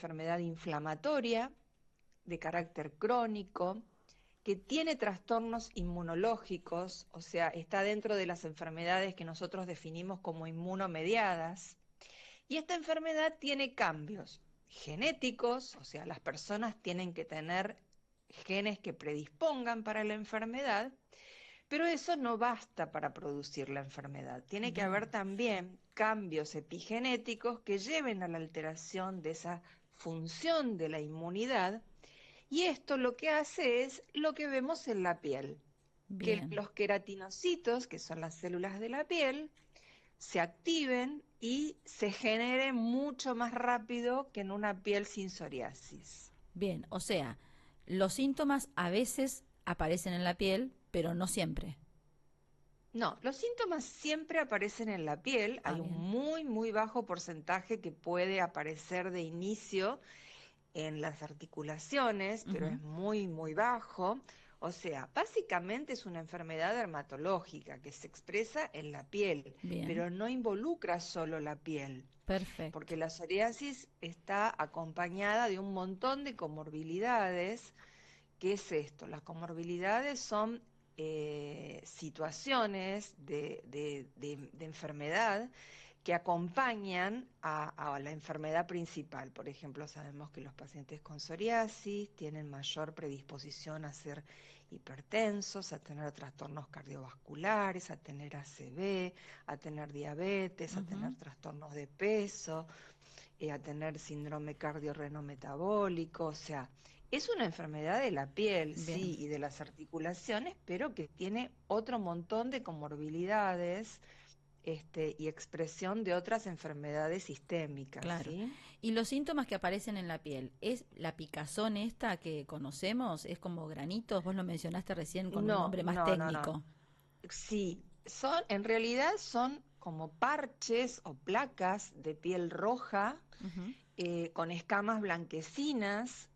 enfermedad inflamatoria de carácter crónico, que tiene trastornos inmunológicos, o sea, está dentro de las enfermedades que nosotros definimos como inmunomediadas, y esta enfermedad tiene cambios genéticos, o sea, las personas tienen que tener genes que predispongan para la enfermedad, pero eso no basta para producir la enfermedad. Tiene que haber Bien, también cambios epigenéticos que lleven a la alteración de esa función de la inmunidad, y esto lo que hace es lo que vemos en la piel, que bien. los queratinocitos, que son las células de la piel, se activen y se genere mucho más rápido que en una piel sin psoriasis. Bien, o sea, los síntomas a veces aparecen en la piel, pero no siempre. No, los síntomas siempre aparecen en la piel. Ah, Hay un bien. muy, muy bajo porcentaje que puede aparecer de inicio en las articulaciones, pero Ujú. es muy, muy bajo. O sea, básicamente es una enfermedad dermatológica que se expresa en la piel, Bien, pero no involucra solo la piel, perfecto. porque la psoriasis está acompañada de un montón de comorbilidades. ¿Qué es esto? Las comorbilidades son situaciones de enfermedad que acompañan a la enfermedad principal. Por ejemplo, sabemos que los pacientes con psoriasis tienen mayor predisposición a ser hipertensos, a tener trastornos cardiovasculares, a tener ACV, a tener diabetes, a tener Ujú. trastornos de peso, a tener síndrome cardiorrenometabólico. O sea, es una enfermedad de la piel, Bien, sí, y de las articulaciones, pero que tiene otro montón de comorbilidades, y expresión de otras enfermedades sistémicas, claro. ¿sí? Y los síntomas que aparecen en la piel, ¿es la picazón esta que conocemos? ¿Es como granitos? Vos lo mencionaste recién con un No, nombre más no, no, no. técnico. Sí, en realidad son como parches o placas de piel roja, Ujú. con escamas blanquecinas,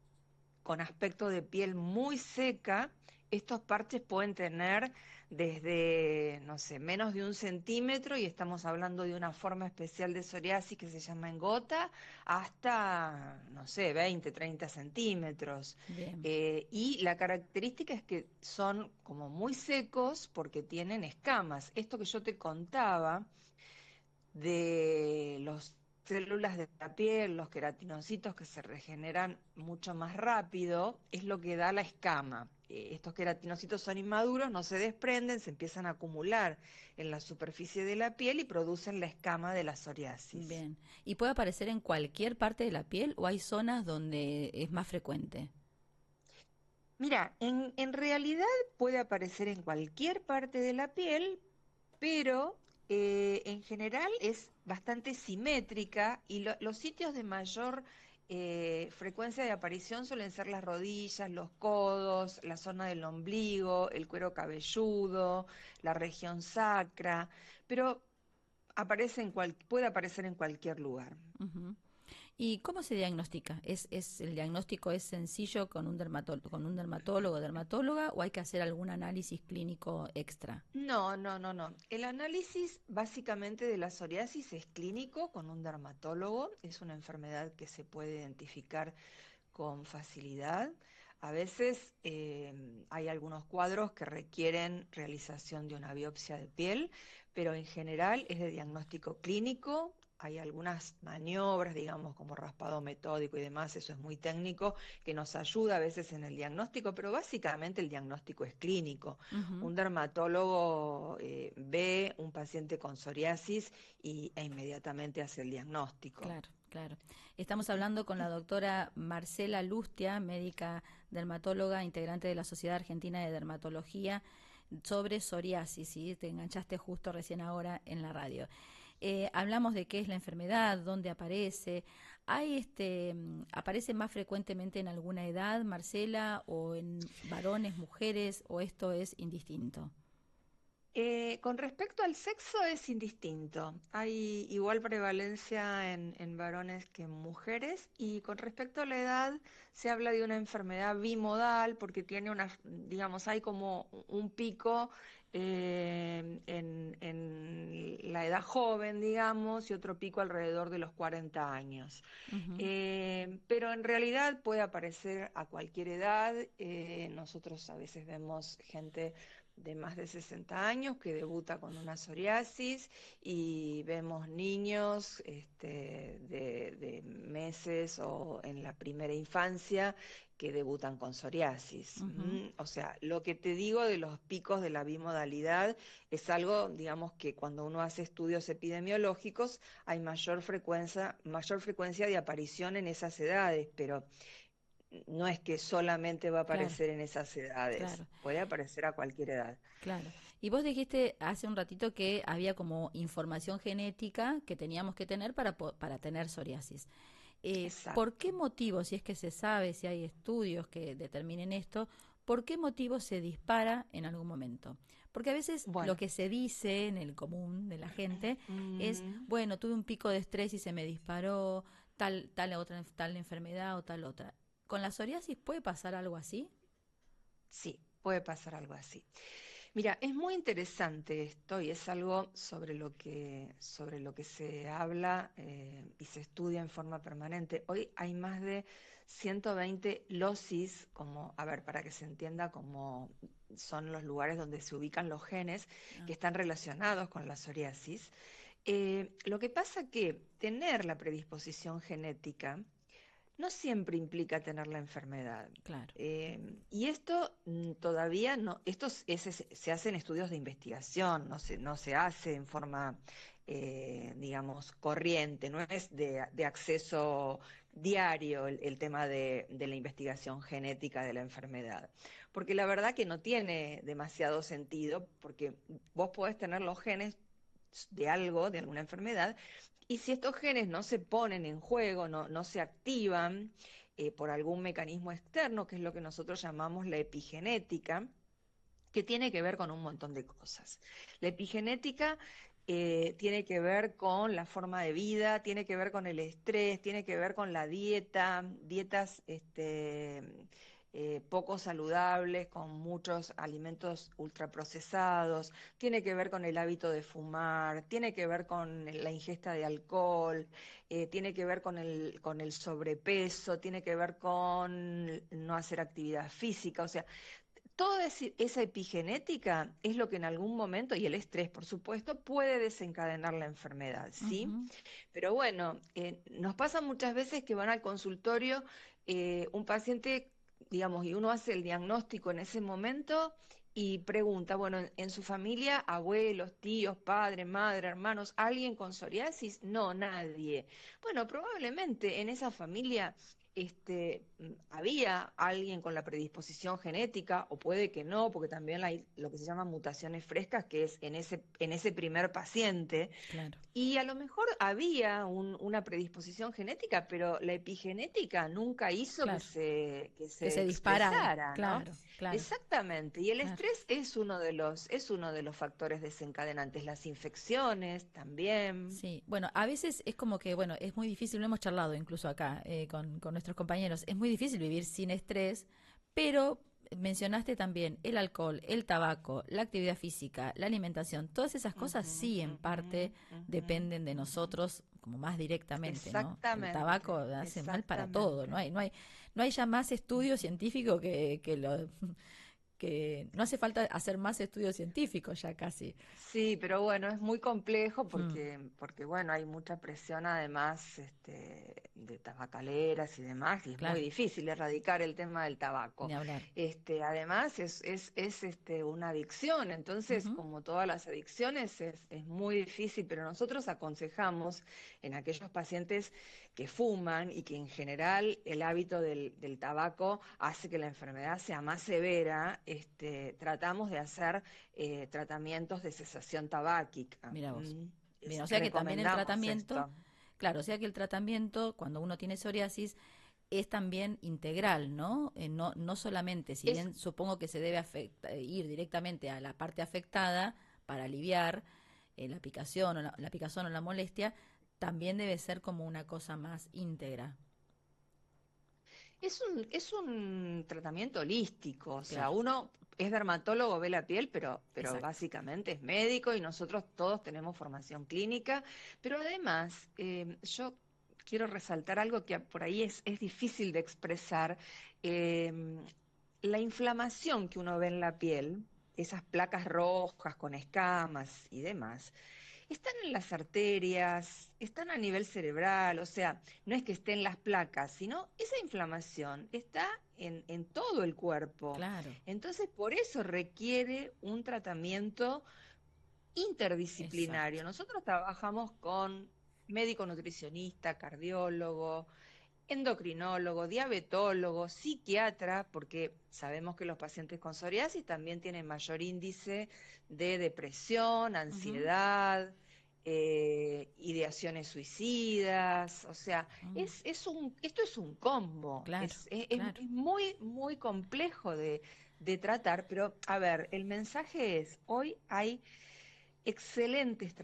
con aspecto de piel muy seca. Estos parches pueden tener desde, no sé, menos de 1 centímetro, y estamos hablando de una forma especial de psoriasis que se llama engota, hasta, no sé, 20, 30 centímetros. Bien, Y la característica es que son como muy secos porque tienen escamas. Esto que yo te contaba de los células de la piel, los queratinocitos que se regeneran mucho más rápido, es lo que da la escama. Estos queratinocitos son inmaduros, no se desprenden, se empiezan a acumular en la superficie de la piel y producen la escama de la psoriasis. bien. ¿Y puede aparecer en cualquier parte de la piel o hay zonas donde es más frecuente? Mira, en realidad puede aparecer en cualquier parte de la piel, pero en general es bastante simétrica, y los sitios de mayor frecuencia de aparición suelen ser las rodillas, los codos, la zona del ombligo, el cuero cabelludo, la región sacra, pero puede aparecer en cualquier lugar. Ujú. ¿Y cómo se diagnostica? ¿El diagnóstico es sencillo con con un dermatólogo o dermatóloga o hay que hacer algún análisis clínico extra? No, no, no, no. El análisis básicamente de la psoriasis es clínico con un dermatólogo. Es una enfermedad que se puede identificar con facilidad. A veces hay algunos cuadros que requieren realización de una biopsia de piel, pero en general es de diagnóstico clínico. Hay algunas maniobras, digamos, como raspado metódico y demás, eso es muy técnico, que nos ayuda a veces en el diagnóstico, pero básicamente el diagnóstico es clínico. Ujú. Un dermatólogo ve un paciente con psoriasis e inmediatamente hace el diagnóstico. Claro, claro. Estamos hablando con la doctora Marcela Lustia, médica dermatóloga, integrante de la Sociedad Argentina de Dermatología, sobre psoriasis, ¿sí? Te enganchaste justo recién ahora en la radio. Hablamos de qué es la enfermedad, dónde aparece. ¿Aparece más frecuentemente en alguna edad, Marcela, o en varones, mujeres, o esto es indistinto? Con respecto al sexo es indistinto. Hay igual prevalencia en varones que en mujeres, y con respecto a la edad se habla de una enfermedad bimodal porque tiene una, digamos, hay como un pico en la edad joven, digamos, y otro pico alrededor de los 40 años. Ujú. Pero en realidad puede aparecer a cualquier edad. Nosotros a veces vemos gente de más de 60 años que debuta con una psoriasis y vemos niños de meses o en la primera infancia que debutan con psoriasis. Ujú. O sea, lo que te digo de los picos de la bimodalidad es algo, digamos, que cuando uno hace estudios epidemiológicos hay mayor frecuencia de aparición en esas edades, pero no es que solamente va a Claro, aparecer en esas edades, claro, puede aparecer a cualquier edad. claro. Y vos dijiste hace un ratito que había como información genética que teníamos que tener para tener psoriasis. ¿Por qué Exacto. motivo, si es que se sabe, si hay estudios que determinen esto, por qué motivo se dispara en algún momento? Porque a veces lo Bueno. que se dice en el común de la gente es, mm, bueno, tuve un pico de estrés y se me disparó tal enfermedad o tal otra. ¿Con la psoriasis puede pasar algo así? sí, puede pasar algo así. Mira, es muy interesante esto y es algo sobre lo que se habla y se estudia en forma permanente. Hoy hay más de 120 locis, como, a ver, para que se entienda cómo son los lugares donde se ubican los genes Ah, que están relacionados con la psoriasis. Lo que pasa que tener la predisposición genética no siempre implica tener la enfermedad. claro, Y esto todavía no, se hace en estudios de investigación, no se hace en forma, digamos, corriente, no es de acceso diario el tema de la investigación genética de la enfermedad. Porque la verdad que no tiene demasiado sentido, porque vos podés tener los genes de algo, de alguna enfermedad, y si estos genes no se ponen en juego, no se activan por algún mecanismo externo, que es lo que nosotros llamamos la epigenética, que tiene que ver con un montón de cosas. La epigenética tiene que ver con la forma de vida, tiene que ver con el estrés, tiene que ver con la dieta, dietas poco saludables, con muchos alimentos ultraprocesados, tiene que ver con el hábito de fumar, tiene que ver con la ingesta de alcohol, tiene que ver con el sobrepeso, tiene que ver con no hacer actividad física, o sea, toda esa epigenética es lo que en algún momento, y el estrés, por supuesto, puede desencadenar la enfermedad, ¿sí? ujú, Pero bueno, nos pasa muchas veces que van al consultorio un paciente, digamos, y uno hace el diagnóstico en ese momento y pregunta, bueno, en su familia, abuelos, tíos, padres, madre, hermanos, ¿alguien con psoriasis? No, nadie. Bueno, probablemente en esa familia había alguien con la predisposición genética, o puede que no, porque también hay lo que se llaman mutaciones frescas, que es en ese primer paciente. claro. Y a lo mejor había una predisposición genética, pero la epigenética nunca hizo Claro, que que se se disparara, expresara, ¿no? claro, claro, Exactamente. Y el claro. estrés es uno de los factores desencadenantes. Las infecciones también. Sí, bueno, a veces es como que, bueno, es muy difícil, lo hemos charlado incluso acá con nuestros compañeros, es muy difícil vivir sin estrés, pero mencionaste también el alcohol, el tabaco, la actividad física, la alimentación, todas esas cosas Ujú, sí en ujú, parte ujú, dependen de ujú. nosotros como más directamente, ¿no? El tabaco Exactamente, hace mal para todo, exactamente. no hay ya más estudio Ujú. científico que no hace falta hacer más estudios científicos ya casi. Sí, pero bueno, es muy complejo Mm, porque bueno, hay mucha presión además de tabacaleras y demás, y es muy claro, difícil erradicar el tema del tabaco. ni hablar. Además es una adicción, entonces Ujú, como todas las adicciones es muy difícil, pero nosotros aconsejamos en aquellos pacientes que fuman y que en general el hábito del tabaco hace que la enfermedad sea más severa, tratamos de hacer tratamientos de cesación tabáquica. mira vos. Bien, o sea que también el Recomendamos tratamiento, esto. claro, o sea que el tratamiento cuando uno tiene psoriasis es también integral, ¿no? No solamente, si Es bien supongo que se debe ir directamente a la parte afectada para aliviar la picación la picazón o la molestia, también debe ser como una cosa más íntegra. Es un tratamiento holístico, o sea, Claro, uno es dermatólogo, ve la piel, pero exacto. básicamente es médico y nosotros todos tenemos formación clínica, pero además yo quiero resaltar algo que por ahí es difícil de expresar. em, la inflamación que uno ve en la piel, esas placas rojas con escamas y demás, están en las arterias, están a nivel cerebral, o sea, no es que esté en las placas, sino esa inflamación está en todo el cuerpo. Claro, Entonces, por eso requiere un tratamiento exacto. interdisciplinario. Nosotros trabajamos con médico nutricionista, cardiólogo, endocrinólogo, diabetólogo, psiquiatra, porque sabemos que los pacientes con psoriasis también tienen mayor índice de depresión, Ujú, ansiedad, ideaciones suicidas, o sea, mm, esto es un combo, claro, claro. es muy, muy complejo de tratar, pero a ver, el mensaje es, hoy hay excelentes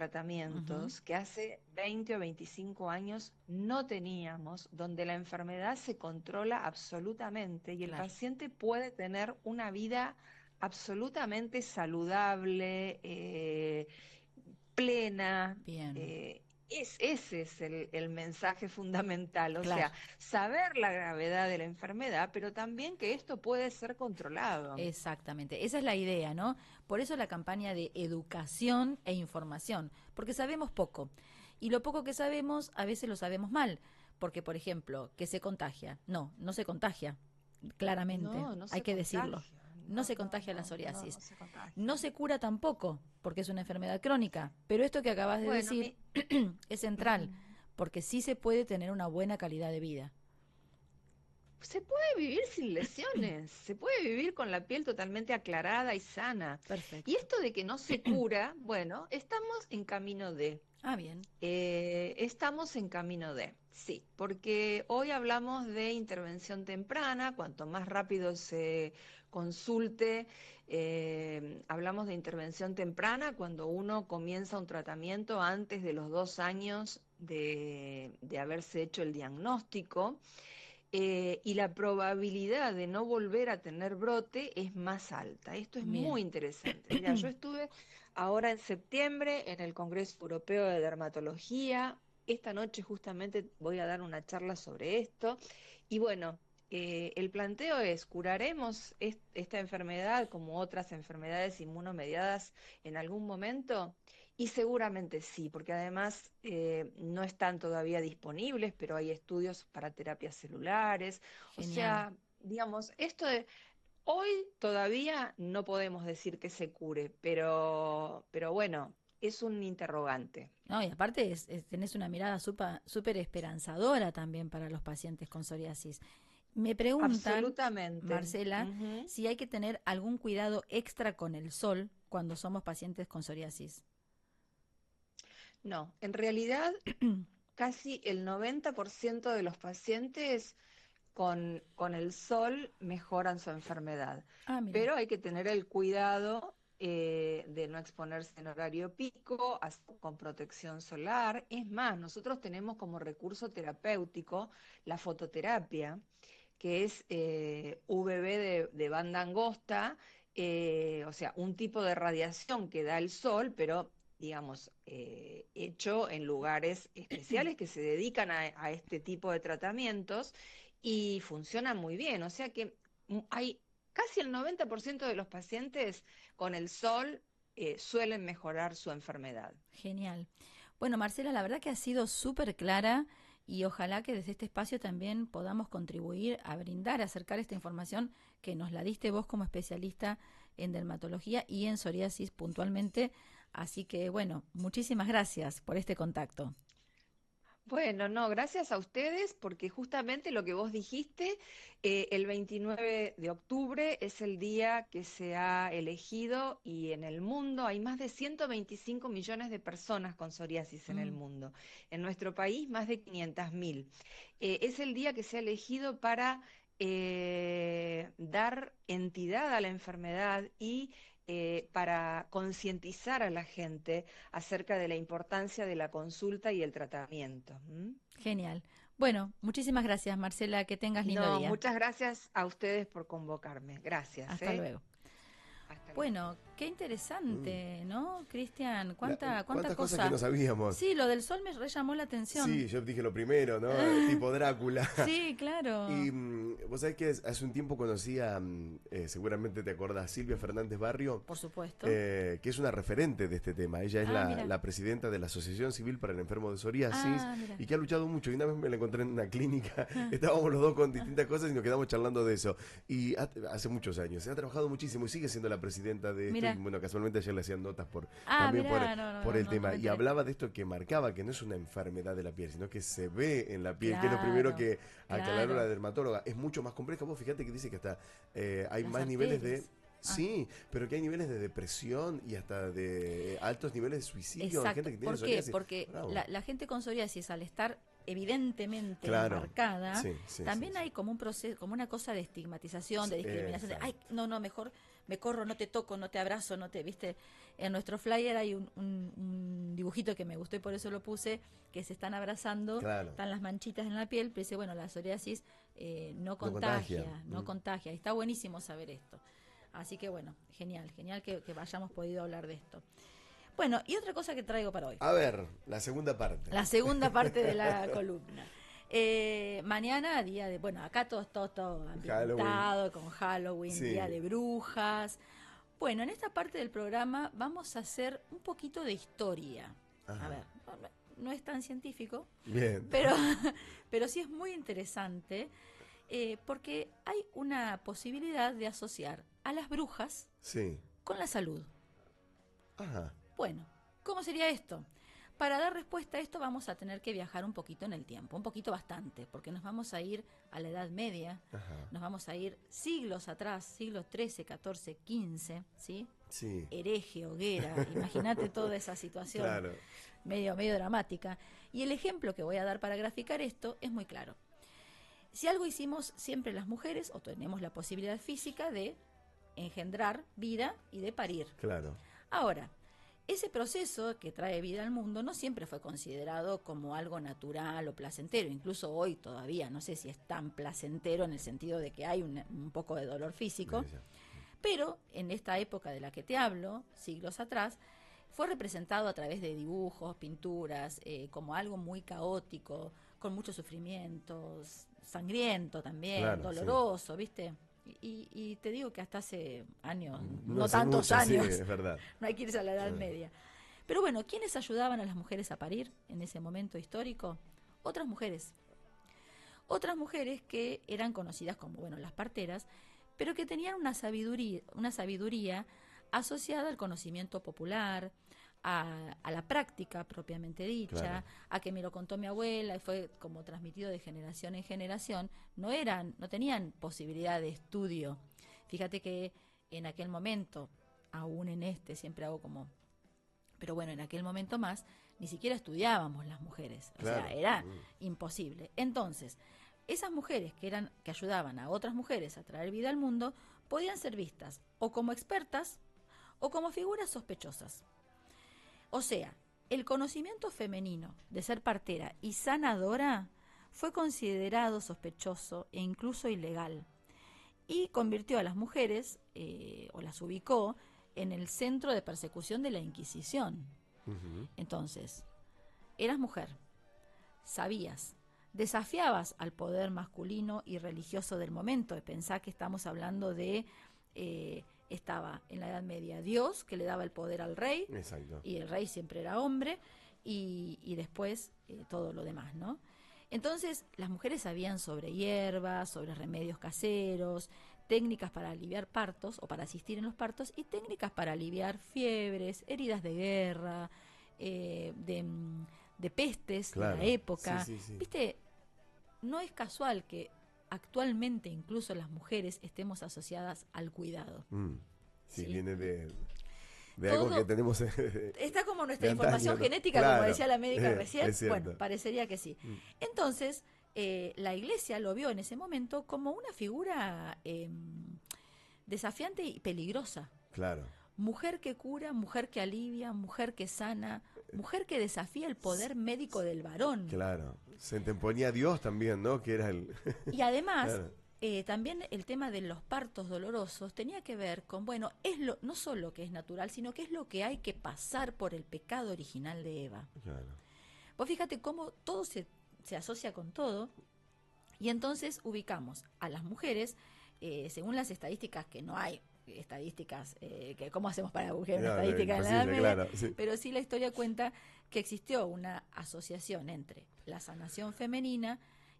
Ujú, tratamientos que hace 20 o 25 años no teníamos, donde la enfermedad se controla absolutamente y el claro, paciente puede tener una vida absolutamente saludable, plena. bien, Ese es el mensaje fundamental, o claro. sea, saber la gravedad de la enfermedad, pero también que esto puede ser controlado. Exactamente, esa es la idea, ¿no? Por eso la campaña de educación e información, porque sabemos poco. Y lo poco que sabemos, a veces lo sabemos mal, porque, por ejemplo, ¿que se contagia? No, no se contagia, claramente, No, no hay se que decirlo. contagia. No No, se no, contagia la no, no, psoriasis. no se contagia. No se cura tampoco, porque es una enfermedad crónica. Pero esto que acabas de Bueno, decir es central, ujú. porque sí se puede tener una buena calidad de vida. Se puede vivir sin lesiones, se puede vivir con la piel totalmente aclarada y sana. Y Perfecto. esto de que no se cura, bueno, estamos en camino de. Ah, bien. Estamos en camino de, sí, porque hoy hablamos de intervención temprana, cuanto más rápido se consulte, hablamos de intervención temprana cuando uno comienza un tratamiento antes de los 2 años de haberse hecho el diagnóstico, y la probabilidad de no volver a tener brote es más alta. Esto es Bien. muy interesante. Mira, yo estuve ahora en septiembre en el Congreso Europeo de Dermatología. Esta noche justamente voy a dar una charla sobre esto. Y bueno, el planteo es, ¿curaremos esta enfermedad como otras enfermedades inmunomediadas en algún momento? Y seguramente sí, porque además no están todavía disponibles, pero hay estudios para terapias celulares. O Genial. sea, digamos, hoy todavía no podemos decir que se cure, pero bueno, es un interrogante. No, y aparte tenés una mirada súper esperanzadora también para los pacientes con psoriasis. Me preguntan, Absolutamente. Marcela, Ujú. si hay que tener algún cuidado extra con el sol cuando somos pacientes con psoriasis. No, en realidad casi el 90% de los pacientes con el sol mejoran su enfermedad, Ah, mira, pero hay que tener el cuidado de no exponerse en horario pico, con protección solar. Es más, nosotros tenemos como recurso terapéutico la fototerapia, que es UVB de banda angosta, o sea, un tipo de radiación que da el sol, pero digamos, hecho en lugares especiales que se dedican a este tipo de tratamientos y funciona muy bien. O sea que hay casi el 90% de los pacientes con el sol suelen mejorar su enfermedad. genial. Bueno, Marcela, la verdad que ha sido súper clara y ojalá que desde este espacio también podamos contribuir a brindar, a acercar esta información que nos la diste vos como especialista en dermatología y en psoriasis puntualmente. Así que, bueno, muchísimas gracias por este contacto. Bueno, no, gracias a ustedes porque justamente lo que vos dijiste, el 29 de octubre es el día que se ha elegido y en el mundo hay más de 125 millones de personas con psoriasis en el Mm, mundo. En nuestro país, más de 500.000. Es el día que se ha elegido para dar entidad a la enfermedad y para concientizar a la gente acerca de la importancia de la consulta y el tratamiento. ¿M? genial. Bueno, muchísimas gracias, Marcela, que tengas lindo No, día. muchas gracias a ustedes por convocarme. Gracias, Hasta ¿eh? luego. Hasta luego. Bueno, qué Mm. interesante, ¿no, Cristian? ¿Cuánta ¿Cuántas cosas que no cosa? sabíamos? Sí, lo del sol me re llamó la atención. Sí, yo dije lo primero, ¿no? Tipo Drácula. Sí, claro, Y vos sabés que hace un tiempo conocí a, seguramente te acordás, Silvia Fernández Barrio, por supuesto. que es una referente de este tema. Ella es Ah, mira. la presidenta de la Asociación Civil para el Enfermo de Psoriasis Ah, mira. y que ha luchado mucho. Y una vez me la encontré en una clínica, estábamos los dos con distintas cosas y nos quedamos charlando de eso. Y hace muchos años, ha trabajado muchísimo y sigue siendo la presidenta de esto. Y Mira. bueno, casualmente ayer le hacían notas Ah, también mira, no, no, por no, el no, no tema. me Y enteré. hablaba de esto que marcaba que no es una enfermedad de la piel, sino que se ve en la piel, que es lo primero Claro, que aclaró la claro. dermatóloga. Es mucho más compleja. Vos fíjate que dice que hasta hay Las más niveles de... arterias. Ah, Sí, pero que hay niveles de depresión y hasta de altos niveles de suicidio. Hay exacto. gente que tiene ¿Por qué? psoriasis. Porque Bravo. la gente con psoriasis, al estar evidentemente Claro. marcada, Sí, sí, también sí, hay como un proceso, como una cosa de estigmatización, de sí. discriminación, de, ay, Exacto. no, no, mejor me corro, no te toco, no te abrazo, no te, viste. En nuestro flyer hay un dibujito que me gustó y por eso lo puse, que se están abrazando, Claro. están las manchitas en la piel, pero dice, bueno, la psoriasis no No contagia, contagia. no contagia. Y está buenísimo saber esto. Así que bueno, genial, genial que hayamos podido hablar de esto. Bueno, y otra cosa que traigo para hoy. A ver, la segunda parte. La segunda parte de la columna. Mañana, día de, bueno, acá todo ambientado con Halloween, Sí. día de brujas. Bueno, en esta parte del programa vamos a hacer un poquito de historia. Ajá. A ver, no es tan científico, Bien. pero, pero sí es muy interesante porque hay una posibilidad de asociar a las brujas Sí. con la salud. Ajá. Bueno, ¿cómo sería esto? Para dar respuesta a esto vamos a tener que viajar un poquito en el tiempo, un poquito bastante, porque nos vamos a ir a la Edad Media, Ajá. nos vamos a ir siglos atrás, siglos XIII, XIV, XV, ¿sí? Sí. Hereje, hoguera, imagínate toda esa situación Claro. medio dramática. Y el ejemplo que voy a dar para graficar esto es muy claro. Si algo hicimos siempre las mujeres, o tenemos la posibilidad física de engendrar vida y de parir. Claro. Ahora, ese proceso que trae vida al mundo no siempre fue considerado como algo natural o placentero. Incluso hoy todavía no sé si es tan placentero en el sentido de que hay un poco de dolor físico. Mira, Pero en esta época de la que te hablo, siglos atrás, fue representado a través de dibujos, pinturas, como algo muy caótico, con muchos sufrimientos, sangriento también, Claro, doloroso, ¿viste? Y te digo que hasta hace años, no hace tantos mucho, años, Sí, es verdad. no hay que irse a la Edad Sí. Media. Pero bueno, ¿quiénes ayudaban a las mujeres a parir en ese momento histórico? Otras mujeres. Otras mujeres que eran conocidas como, bueno, las parteras, pero que tenían una sabiduría asociada al conocimiento popular, a la práctica propiamente dicha, Claro. a que me lo contó mi abuela y fue como transmitido de generación en generación. No tenían posibilidad de estudio. Fíjate que en aquel momento, aún en este, siempre hago como, pero bueno, en aquel momento más, ni siquiera estudiábamos las mujeres. O Claro. sea, era imposible. Entonces, esas mujeres que ayudaban a otras mujeres a traer vida al mundo, podían ser vistas o como expertas o como figuras sospechosas. O sea, el conocimiento femenino de ser partera y sanadora fue considerado sospechoso e incluso ilegal, y convirtió a las mujeres, o las ubicó, en el centro de persecución de la Inquisición. Ujú. Entonces, eras mujer, sabías, desafiabas al poder masculino y religioso del momento. Pensá que estamos hablando de, estaba en la Edad Media Dios, que le daba el poder al rey, Exacto. y el rey siempre era hombre, y después todo lo demás, ¿no? Entonces, las mujeres sabían sobre hierbas, sobre remedios caseros, técnicas para aliviar partos o para asistir en los partos, y técnicas para aliviar fiebres, heridas de guerra, de pestes Claro. de la época. Sí, sí, sí. ¿Viste? No es casual que actualmente incluso las mujeres estemos asociadas al cuidado. Sí, Sí. viene de algo Todo- que tenemos. Está como nuestra de antaño, información ¿no? genética, Claro, como decía la médica recién. es cierto. Bueno, parecería que sí. Entonces, la iglesia lo vio en ese momento como una figura desafiante y peligrosa. Claro. Mujer que cura, mujer que alivia, mujer que sana, mujer que desafía el poder médico del varón. Claro, se anteponía a Dios también, ¿no? Que era el... Y además, Claro. también el tema de los partos dolorosos tenía que ver con, bueno, no solo que es natural, sino que es lo que hay que pasar por el pecado original de Eva. Claro. Vos fíjate cómo todo se asocia con todo, y entonces ubicamos a las mujeres, según las estadísticas, que no hay estadísticas, que cómo hacemos para buscar una Claro, estadística en la Edad imposible, Media, claro, sí. pero sí la historia cuenta que existió una asociación entre la sanación femenina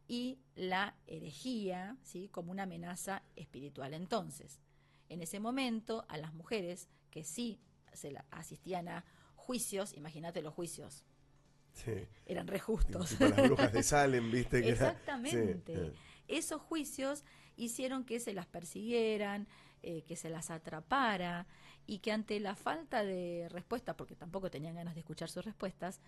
y la herejía, ¿sí? Como una amenaza espiritual. Entonces, en ese momento, a las mujeres que sí asistían a juicios, imagínate los juicios, Sí. eran re justos. Tipo las brujas de Salem, ¿viste? Que Exactamente. Era, sí. Esos juicios hicieron que se las persiguieran, que se las atrapara, y que ante la falta de respuesta, porque tampoco tenían ganas de escuchar sus respuestas,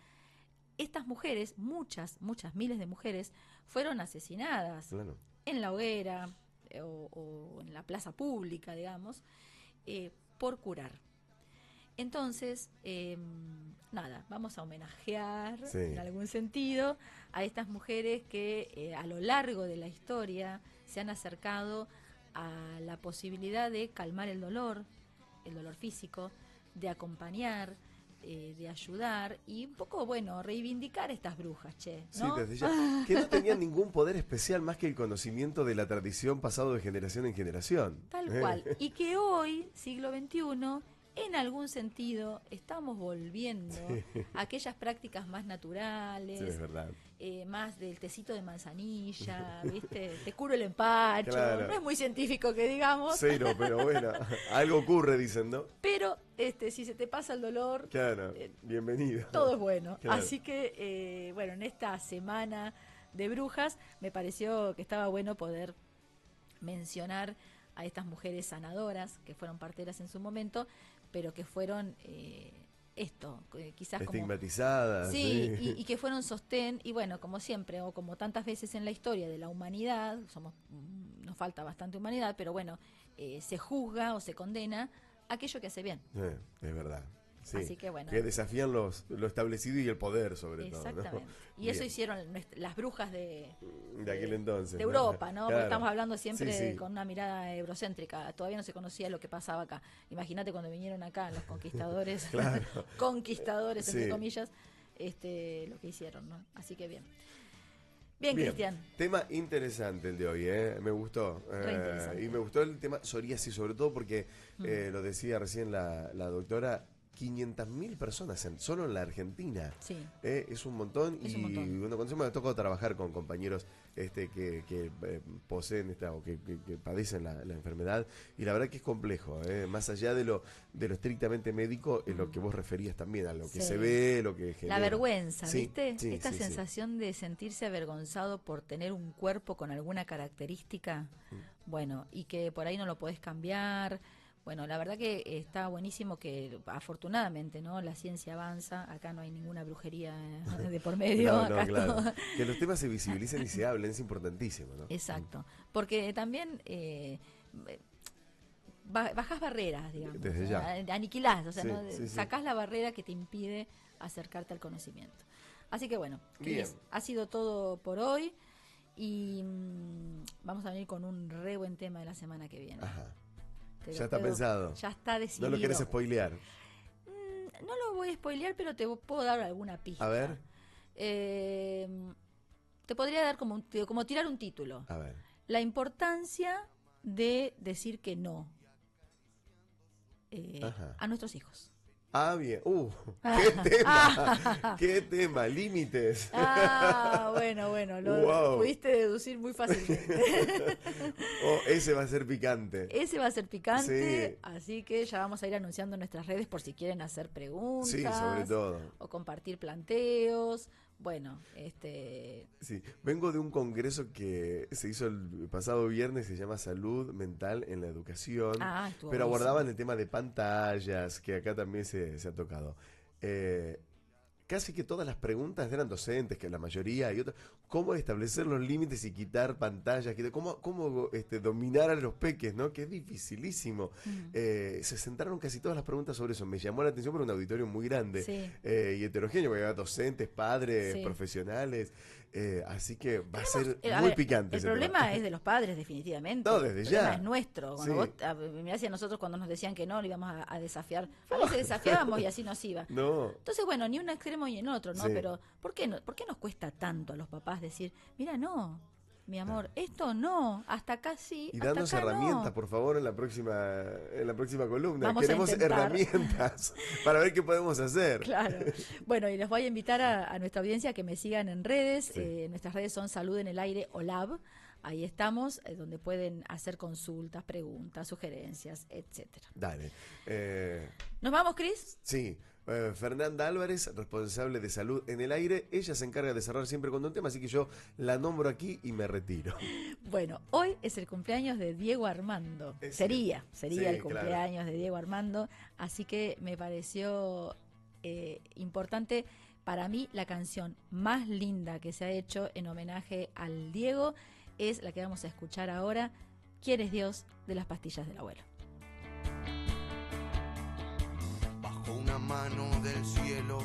estas mujeres, muchas miles de mujeres, fueron asesinadas Claro. en la hoguera o en la plaza pública, digamos, por curar. Entonces, nada, vamos a homenajear Sí. en algún sentido a estas mujeres que a lo largo de la historia se han acercado a la posibilidad de calmar el dolor físico, de acompañar, de ayudar y un poco, bueno, reivindicar estas brujas, ¿no? Sí, desde ya. Que no tenían ningún poder especial más que el conocimiento de la tradición pasado de generación en generación. Tal cual. Y que hoy, siglo XXI, en algún sentido, estamos volviendo a aquellas prácticas más naturales, Sí, es verdad. más del tecito de manzanilla, ¿viste? Te curo el empacho. Claro. No es muy científico que digamos, Cero, pero bueno, algo ocurre, dicen, ¿no? pero si se te pasa el dolor, Claro, bienvenido. todo es bueno. Claro. Así que, bueno, en esta semana de brujas me pareció que estaba bueno poder mencionar a estas mujeres sanadoras que fueron parteras en su momento, pero que fueron quizás como Estigmatizadas. sí, y que fueron sostén, y bueno, como siempre, o como tantas veces en la historia de la humanidad, nos falta bastante humanidad, pero bueno, se juzga o se condena aquello que hace bien. Es verdad. Sí. Así que bueno. Que desafían lo establecido y el poder, sobre todo. Exactamente. ¿No? Y eso Bien. hicieron las brujas De aquel entonces. de Europa, ¿no? Porque Claro. estamos hablando siempre Sí, sí. con una mirada eurocéntrica. Todavía no se conocía lo que pasaba acá. Imagínate cuando vinieron acá los conquistadores, Claro. conquistadores, entre Sí. comillas, lo que hicieron, ¿no? Así que bien. Bien, Cristian. Tema interesante el de hoy, me gustó. Re interesante. Y me gustó el tema psoriasis, sobre todo porque, lo decía recién la doctora, 500.000 personas solo en la Argentina. Sí. Es un montón. Es y un montón. bueno, cuando me ha tocado trabajar con compañeros que poseen o que padecen la enfermedad, y la verdad que es complejo, más allá de lo estrictamente médico, es lo que vos referías también, a lo que Sí. se ve, lo que genera. La vergüenza, Sí, ¿viste? sí, Esta sí, sí. sensación de sentirse avergonzado por tener un cuerpo con alguna característica, bueno, y que por ahí no lo podés cambiar. Bueno, la verdad que está buenísimo que afortunadamente, ¿no? La ciencia avanza, acá no hay ninguna brujería de por medio. No, acá claro. todo- Que los temas se visibilicen y se hablen es importantísimo, ¿no? Exacto, porque también bajás barreras, digamos, Desde ¿no? ya. Aniquilás, o sea, Sí, ¿no? sí, sí. Sacás la barrera que te impide acercarte al conocimiento. Así que bueno, Bien. Cris, ha sido todo por hoy y vamos a venir con un re buen tema de la semana que viene. Ajá. Te lo Ya está pensado. Ya está decidido. No lo querés spoilear. No lo voy a spoilear, pero te puedo dar alguna pista. A ver. Te podría dar como tirar un título. A ver. La importancia de decir que no Ajá. a nuestros hijos. Ah, bien. ¡Qué tema! ¡Qué tema! Límites. Bueno, lo Wow. pudiste deducir muy fácilmente. Ese va a ser picante. Ese va a ser picante, Sí. así que ya vamos a ir anunciando en nuestras redes por si quieren hacer preguntas. Sí, sobre todo. O compartir planteos. Bueno, Sí. Vengo de un congreso que se hizo el pasado viernes, se llama Salud Mental en la Educación. Estuvo Pero buenísimo. abordaban el tema de pantallas, que acá también se ha tocado. Casi que todas las preguntas eran docentes, que la mayoría, y otras, cómo establecer los límites y quitar pantallas, cómo dominar a los peques, ¿no? Que es dificilísimo. Se centraron casi todas las preguntas sobre eso. Me llamó la atención por un auditorio muy grande y heterogéneo, porque había docentes, padres, profesionales. Así que va a ser muy picante. El problema es de los padres, definitivamente. No, desde ya. El problema es nuestro. Cuando vos, mirá, si a nosotros cuando nos decían que no, lo íbamos a desafiar. A veces desafiábamos y así nos iba. No. Entonces, bueno, ni un extremo ni en otro, ¿no? Pero, ¿por qué nos cuesta tanto a los papás decir, mira, no, mi amor, esto no, hasta acá sí, y hasta danos acá herramientas, no. por favor, en la próxima columna. Vamos Queremos herramientas para ver qué podemos hacer. Claro. Bueno, y les voy a invitar a nuestra audiencia que me sigan en redes. Nuestras redes son Salud en el Aire o Lab. Ahí estamos, donde pueden hacer consultas, preguntas, sugerencias, etcétera. Dale. ¿Nos vamos, Cris? Sí. Fernanda Álvarez, responsable de Salud en el Aire. Ella se encarga de cerrar siempre con un tema, así que yo la nombro aquí y me retiro. Bueno, hoy es el cumpleaños de Diego Armando. Sería el cumpleaños de Diego Armando, así que me pareció importante. Para mí, la canción más linda que se ha hecho en homenaje al Diego es la que vamos a escuchar ahora, ¿Quién es Dios?, de Las Pastillas del Abuelo. Bajo una mano del cielo